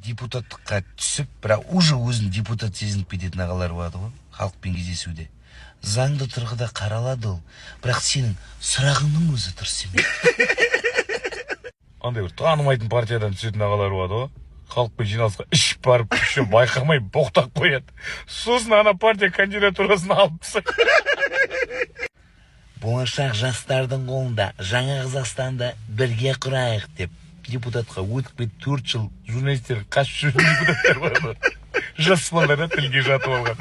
депутаттыққа түсіп, бірақ уже өзін депутат сезініп кететін ағалар болады ғой, халықпен кездесуде. Заңды тұрғыда қаралады ол, бірақ сенің сұрағыңның өзі дұрыс емес. Андай бір танымайтын партиядан түсетін ағалар болады ғой. Халықпен жиналысқа ішіп барып, күші байқамай боқтап қояды. Сосын ана партия кандидатурасын алып тастайды. Болашақ жастардың қолында жаңа Қазақстанды бірге құрайық деп депутатқа өтіп 4 жыл журналистер қашып жүрген депутаттар бар. Жас балалар тілге жатып алған.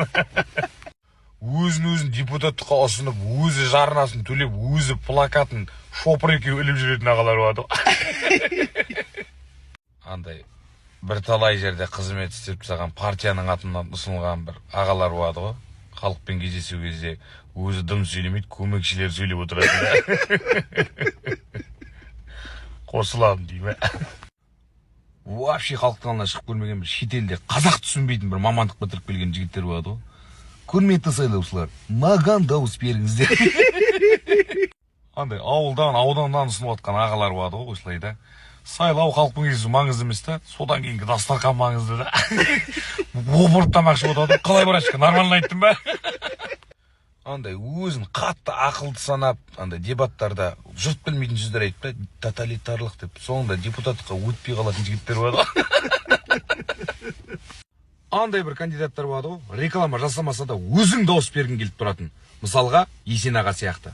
Өзін депутаттыққа ұсынып, өзі жарнасын төлеп, өзі плакатын шопыр екеу іліп жүретін ағалар болады. Андай бір талай жерде қызмет істеп саған партияның атынан ұсынылған бір ағалар болады ғой. Халықпен кездесу кезде өзі дым сөйлемейді, көмекшілер сөйлеп отырады. Қосыламын деймін. Вообще халықтың алдына шығып көрмеген бір шетелде қазақ түсінбейтін бір мамандық бітіріп келген жігіттер болады ғой. Құрметті сайлаушылар, маған дауыс беріңіздер. Андай ауданнан ұсынып отқан ағалар болады ғой, осылай да. Сайлау халықтың кездесу маңызды емес та, содан кейінгі дастархан маңызды да. Опырып тамақшы болады, қалай барашка, нормально айттым ба? Андай өзін қатты ақылды санап, андай дебаттарда жұрт білмейтін сөздер айтып, тоталитарлық деп, соңында депутаттыққа өтпей қалатын жігіттер болады. Андай бір кандидаттар болады ғой, реклама жасамаса да өзің дауыс бергің келіп тұратын. Мысалға, Есен аға сияқты.